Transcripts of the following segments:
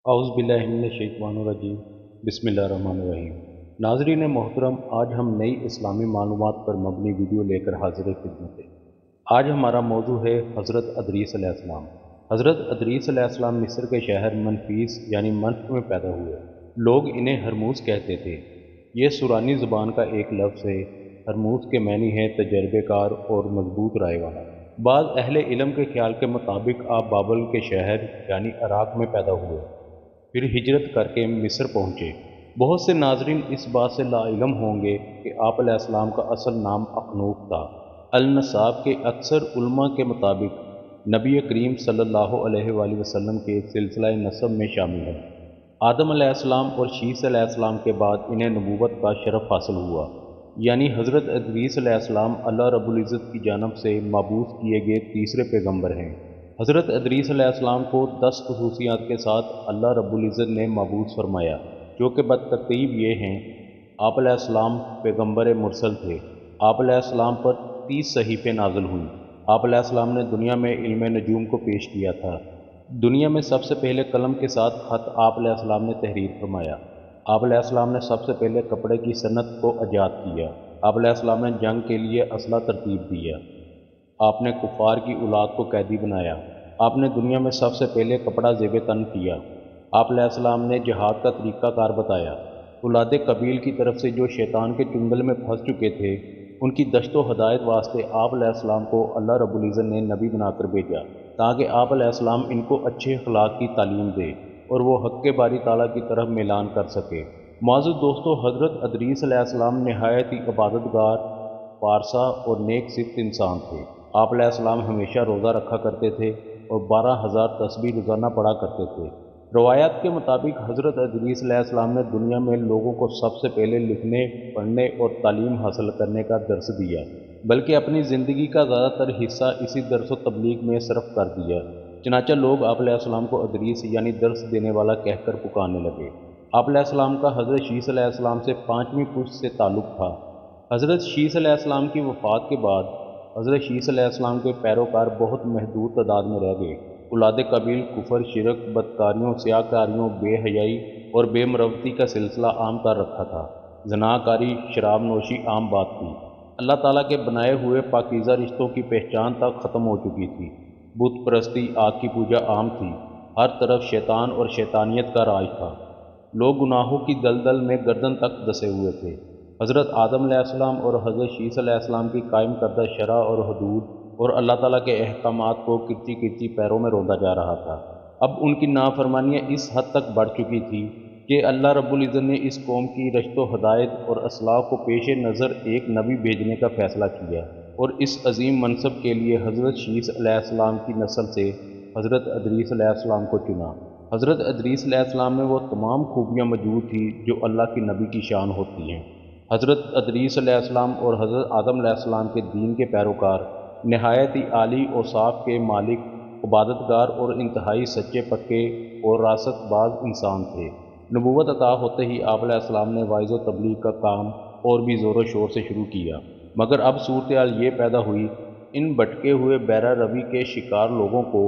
اعوذ باللہ من الشیطان الرجیم بسم اللہ الرحمن الرحیم۔ ناظرین محترم، آج ہم نئی اسلامی معلومات پر مبنی ویڈیو لے کر حاضر خدمت ہیں۔ آج ہمارا موضوع ہے حضرت ادریس علیہ السلام۔ حضرت ادریس علیہ السلام مصر کے شہر منفیس یعنی منف میں پیدا ہوئے۔ لوگ انہیں ہرموز کہتے تھے۔ یہ سورانی زبان کا ایک لفظ ہے۔ ہرموز کے معنی ہے تجربے کار اور مضبوط رائے والا۔ بعض اہل علم کے خیال کے مطابق آپ بابل کے شہر یعنی عراق میں پیدا ہوئے، پھر ہجرت کر کے مصر پہنچے۔ بہت سے ناظرین اس بات سے لا علم ہوں گے کہ آپ علیہ السلام کا اصل نام اخنوخ تھا۔ النساب کے اکثر علماء کے مطابق نبی کریم صلی اللہ علیہ وآلہ وسلم کے سلسلہ نسب میں شامل ہے۔ آدم علیہ السلام اور شیس علیہ السلام کے بعد انہیں نبوت کا شرف حاصل ہوا، یعنی حضرت ادریس علیہ السلام اللہ رب العزت کی جانب سے مبعوث کیے گئے تیسرے پیغمبر ہیں۔ حضرت ادریس علیہ السلام کو 10 خصوصیات کے ساتھ اللہ رب العزت نے مبعوث فرمایا، جو کہ بترتیب یہ ہیں: آپ علیہ السلام پیغمبر مرسل تھے۔ آپ علیہ السلام پر 30 صحیفے نازل ہوئیں۔ آپ علیہ السلام نے دنیا میں علم نجوم کو پیش کیا تھا۔ دنیا میں سب سے پہلے قلم کے ساتھ خط آپ علیہ السلام نے تحریر فرمایا۔ آپ علیہ السلام نے سب سے پہلے کپڑے کی صنعت کو ایجاد کیا۔ آپ علیہ السلام نے جنگ کے لیے اسلحہ ترتیب دیا۔ آپ نے کفار کی اولاد کو قیدی بنایا۔ آپ نے دنیا میں سب سے پہلے کپڑا زیب تن کیا۔ آپ علیہ السلام نے جہاد کا طریقہ کار بتایا۔ اولاد قبیل کی طرف سے جو شیطان کے چنگل میں پھنس چکے تھے، ان کی دشت و ہدایت واسطے آپ علیہ السلام کو اللہ رب العزت نے نبی بنا کر بھیجا، تاکہ آپ علیہ السلام ان کو اچھے اخلاق کی تعلیم دے اور وہ حق کے باری تعالیٰ کی طرف میلان کر سکے۔ معزز دوستو، حضرت ادریس علیہ السلام نہایت ہی عبادت گار، پارسا اور نیک صفت انسان تھے۔ آپ علیہ السلام ہمیشہ روزہ رکھا کرتے تھے اور 12,000 تسبیح روزانہ پڑھا کرتے تھے۔ روایات کے مطابق حضرت ادریس علیہ السلام نے دنیا میں لوگوں کو سب سے پہلے لکھنے، پڑھنے اور تعلیم حاصل کرنے کا درس دیا، بلکہ اپنی زندگی کا زیادہ تر حصہ اسی درس و تبلیغ میں صرف کر دیا۔ چنانچہ لوگ آپ علیہ السلام کو ادریس یعنی درس دینے والا کہہ کر پکارنے لگے۔ آپ علیہ السلام کا حضرت شیس علیہ السلام سے 5ویں پشت سے تعلق تھا۔ حضرت شیس علیہ السلام کی وفات کے بعد حضرت شیس علیہ السلام کے پیروکار بہت محدود تعداد میں رہ گئے۔ اولاد قبیل کفر، شرک، بدکاریوں، سیاہکاریوں، بے حیائی اور بے مروتی کا سلسلہ عام کر رکھا تھا۔ زناکاری، شراب نوشی عام بات تھی۔ اللہ تعالیٰ کے بنائے ہوئے پاکیزہ رشتوں کی پہچان تک ختم ہو چکی تھی۔ بت پرستی، آگ کی پوجا عام تھی۔ ہر طرف شیطان اور شیطانیت کا راج تھا۔ لوگ گناہوں کی دلدل میں گردن تک دسے ہوئے تھے۔ حضرت آدم علیہ السلام اور حضرت شیس علیہ السلام کی قائم کردہ شرع اور حدود اور اللہ تعالیٰ کے احکامات کو کرچی کرچی پیروں میں روندا جا رہا تھا۔ اب ان کی نافرمانیاں اس حد تک بڑھ چکی تھی کہ اللہ رب العزت نے اس قوم کی رشد و ہدایت اور اصلاح کو پیش نظر ایک نبی بھیجنے کا فیصلہ کیا اور اس عظیم منصب کے لیے حضرت شیس علیہ السلام کی نسل سے حضرت ادریس علیہ السلام کو چنا۔ حضرت ادریس علیہ السلام میں وہ تمام خوبیاں موجود تھیں جو اللہ کے نبی کی شان ہوتی ہیں۔ حضرت ادریس علیہ السلام اور حضرت آدم علیہ السلام کے دین کے پیروکار نہایت ہی عالی اوصاف کے مالک، عبادت گار اور انتہائی سچے پکے اور راست باز انسان تھے۔ نبوت عطا ہوتے ہی آپ علیہ السلام نے وعظ و تبلیغ کا کام اور بھی زور و شور سے شروع کیا، مگر اب صورتحال یہ پیدا ہوئی، ان بھٹکے ہوئے بیرا روی کے شکار لوگوں کو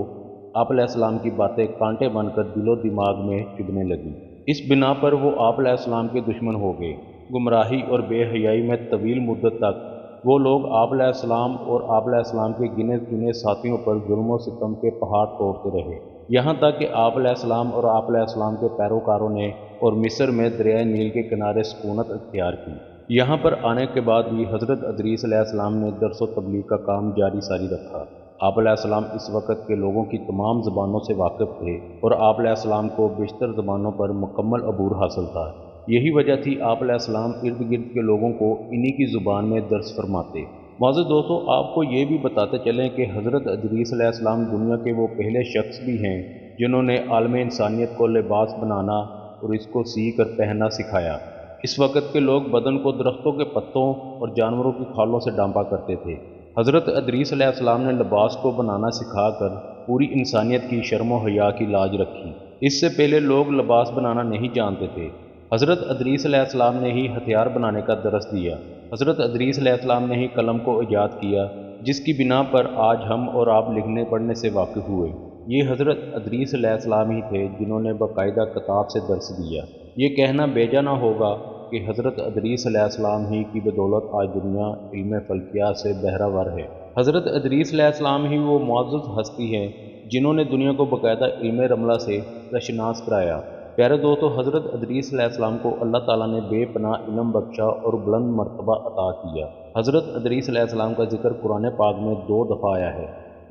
آپ علیہ السلام کی باتیں کانٹے بن کر دل و دماغ میں چبھنے لگیں۔ اس بنا پر وہ آپ علیہ السلام کے دشمن ہو گئے۔ گمراہی اور بے حیائی میں طویل مدت تک وہ لوگ آپ علیہ السلام اور آپ علیہ السلام کے گنے چنے ساتھیوں پر ظلم و ستم کے پہاڑ توڑتے رہے، یہاں تک کہ آپ علیہ السلام اور آپ علیہ السلام کے پیروکاروں نے اور مصر میں دریائے نیل کے کنارے سکونت اختیار کی۔ یہاں پر آنے کے بعد بھی حضرت ادریس علیہ السلام نے درس و تبلیغ کا کام جاری ساری رکھا۔ آپ علیہ السلام اس وقت کے لوگوں کی تمام زبانوں سے واقف تھے اور آپ علیہ السلام کو بیشتر زبانوں پر مکمل عبور حاصل تھا۔ یہی وجہ تھی آپ علیہ السلام ارد گرد کے لوگوں کو انہی کی زبان میں درس فرماتے۔ معزز دوستو، آپ کو یہ بھی بتاتے چلیں کہ حضرت ادریس علیہ السلام دنیا کے وہ پہلے شخص بھی ہیں جنہوں نے عالم انسانیت کو لباس بنانا اور اس کو سی کر پہننا سکھایا۔ اس وقت کے لوگ بدن کو درختوں کے پتوں اور جانوروں کی کھالوں سے ڈھانپا کرتے تھے۔ حضرت ادریس علیہ السلام نے لباس کو بنانا سکھا کر پوری انسانیت کی شرم و حیا کی لاج رکھی۔ اس سے پہلے لوگ لباس بنانا نہیں جانتے تھے۔ حضرت ادریس علیہ السلام نے ہی ہتھیار بنانے کا درس دیا۔ حضرت ادریس علیہ السلام نے ہی قلم کو ایجاد کیا، جس کی بنا پر آج ہم اور آپ لکھنے پڑھنے سے واقف ہوئے۔ یہ حضرت ادریس علیہ السلام ہی تھے جنہوں نے باقاعدہ کتاب سے درس دیا۔ یہ کہنا بیجا نہ ہوگا کہ حضرت ادریس علیہ السلام ہی کی بدولت آج دنیا علم فلکیات سے بہرہ ہے۔ حضرت ادریس علیہ السلام ہی وہ معزز ہستی ہیں جنہوں نے دنیا کو باقاعدہ علم رملہ سے رشناس کرایا۔ پیارے دوستو، حضرت ادریس علیہ السلام کو اللہ تعالیٰ نے بے پناہ علم بخشا اور بلند مرتبہ عطا کیا۔ حضرت ادریس علیہ السلام کا ذکر قرآن پاک میں 2 دفعہ آیا ہے،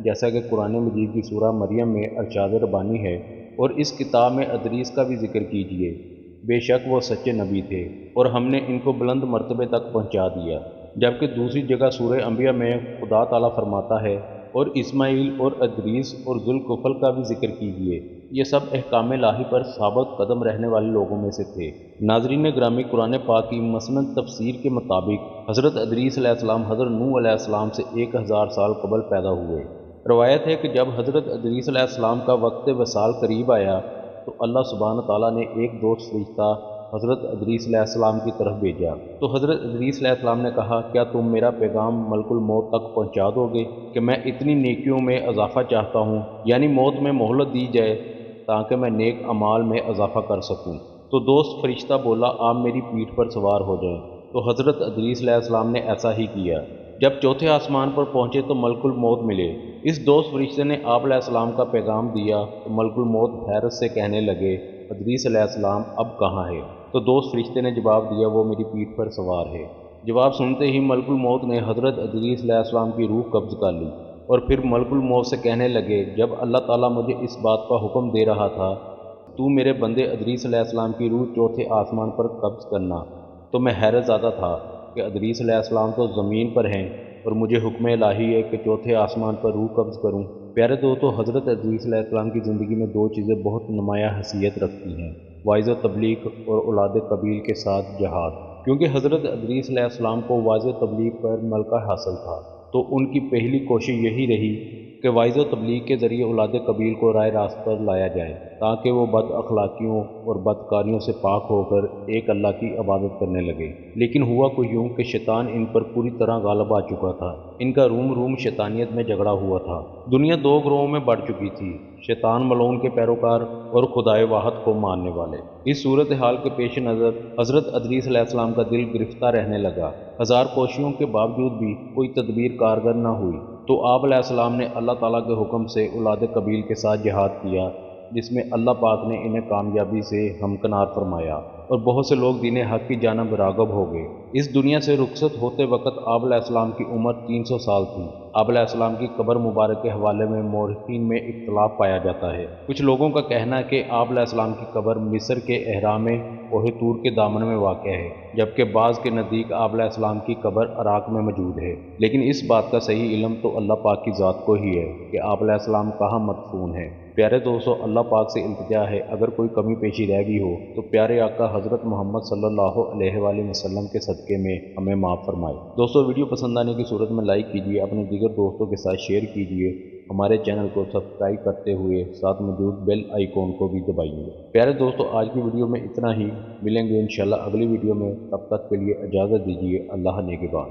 جیسا کہ قرآن مجید کی سورہ مریم میں ارشاد ربانی ہے، اور اس کتاب میں ادریس کا بھی ذکر کیجیے، بے شک وہ سچے نبی تھے اور ہم نے ان کو بلند مرتبے تک پہنچا دیا۔ جبکہ دوسری جگہ سورہ انبیاء میں خدا تعالیٰ فرماتا ہے، اور اسماعیل اور ادریس اور ذوالکفل کا بھی ذکر کیجیے، یہ سب احکام الہی پر ثابت قدم رہنے والے لوگوں میں سے تھے۔ ناظرین گرامی، قرآن پاک کی مسند تفسیر کے مطابق حضرت ادریس علیہ السلام حضرت نوح علیہ السلام سے 1000 سال قبل پیدا ہوئے۔ روایت ہے کہ جب حضرت ادریس علیہ السلام کا وقت وصال قریب آیا تو اللہ سبحانہ تعالیٰ نے ایک دوست فرشتہ حضرت ادریس علیہ السلام کی طرف بھیجا۔ تو حضرت ادریس علیہ السلام نے کہا، کیا تم میرا پیغام ملک الموت تک پہنچا دو گے کہ میں اتنی نیکیوں میں اضافہ چاہتا ہوں، یعنی موت میں مہلت دی جائے تاکہ میں نیک اعمال میں اضافہ کر سکوں۔ تو دوست فرشتہ بولا، آپ میری پیٹھ پر سوار ہو جائیں۔ تو حضرت ادریس علیہ السلام نے ایسا ہی کیا۔ جب چوتھے آسمان پر پہنچے تو ملک الموت ملے۔ اس دوست فرشتے نے آپ علیہ السلام کا پیغام دیا تو ملک الموت حیرت سے کہنے لگے، ادریس علیہ السلام اب کہاں ہے؟ تو دوست فرشتے نے جواب دیا، وہ میری پیٹھ پر سوار ہے۔ جواب سنتے ہی ملک الموت نے حضرت ادریس علیہ السلام کی روح قبض کر لی، اور پھر ملک الموت سے کہنے لگے، جب اللہ تعالیٰ مجھے اس بات کا حکم دے رہا تھا تو میرے بندے ادریس علیہ السلام کی روح چوتھے آسمان پر قبض کرنا، تو میں حیرت زدہ تھا کہ ادریس علیہ السلام تو زمین پر ہیں اور مجھے حکم الہی ہے کہ چوتھے آسمان پر روح قبض کروں۔ پیارے دوستو، حضرت ادریس علیہ السلام کی زندگی میں 2 چیزیں بہت نمایاں حیثیت رکھتی ہیں، واعظ و تبلیغ اور اولاد قبیل کے ساتھ جہاد۔ کیونکہ حضرت ادریس علیہ السلام کو واعظ و تبلیغ پر ملکہ حاصل تھا، تو ان کی پہلی کوشش یہی رہی کہ واعظ و تبلیغ کے ذریعے اولاد قبیل کو راہ راست پر لایا جائے تاکہ وہ بد اخلاقیوں اور بدکاریوں سے پاک ہو کر ایک اللہ کی عبادت کرنے لگے۔ لیکن ہوا کو یوں کہ شیطان ان پر پوری طرح غالب آ چکا تھا۔ ان کا روم روم شیطانیت میں جھگڑا ہوا تھا۔ دنیا 2 گروہوں میں بڑھ چکی تھی، شیطان ملعون کے پیروکار اور خدائے واحد کو ماننے والے۔ اس صورتحال کے پیش نظر حضرت ادریس علیہ السلام کا دل گرفتہ رہنے لگا۔ 1000 کوششوں کے باوجود بھی کوئی تدبیر کارگر نہ ہوئی، تو آپ علیہ السلام نے اللہ تعالیٰ کے حکم سے اولاد قبیل کے ساتھ جہاد کیا، جس میں اللہ پاک نے انہیں کامیابی سے ہمکنار فرمایا اور بہت سے لوگ دین حق کی جانب راغب ہو گئے۔ اس دنیا سے رخصت ہوتے وقت آپ علیہ السلام کی عمر 300 سال تھی۔ آپ علیہ السلام کی قبر مبارک کے حوالے میں مورخین میں اختلاف پایا جاتا ہے۔ کچھ لوگوں کا کہنا ہے کہ آپ علیہ السلام کی قبر مصر کے اہرام کوہ طور کے دامن میں واقع ہے، جبکہ بعض کے نزدیک آپ علیہ السلام کی قبر عراق میں موجود ہے۔ لیکن اس بات کا صحیح علم تو اللہ پاک کی ذات کو ہی ہے کہ آپ علیہ السلام کہاں مدفون ہے۔ پیارے دوستو، اللہ پاک سے التجا ہے اگر کوئی کمی پیشی رہ گئی ہو تو پیارے آقا حضرت محمد صلی اللہ علیہ وآلہ وسلم کے صدقے میں ہمیں معاف فرمائے۔ دوستو، ویڈیو پسند آنے کی صورت میں لائک کیجیے، اپنے دیگر دوستوں کے ساتھ شیئر کیجیے، ہمارے چینل کو سبسکرائب کرتے ہوئے ساتھ موجود بیل آئیکن کو بھی دبائیے۔ پیارے دوستو، آج کی ویڈیو میں اتنا ہی، ملیں گے انشاءاللہ اگلی ویڈیو میں، تب تک کے لیے اجازت دیجیے، اللہ نگہبان۔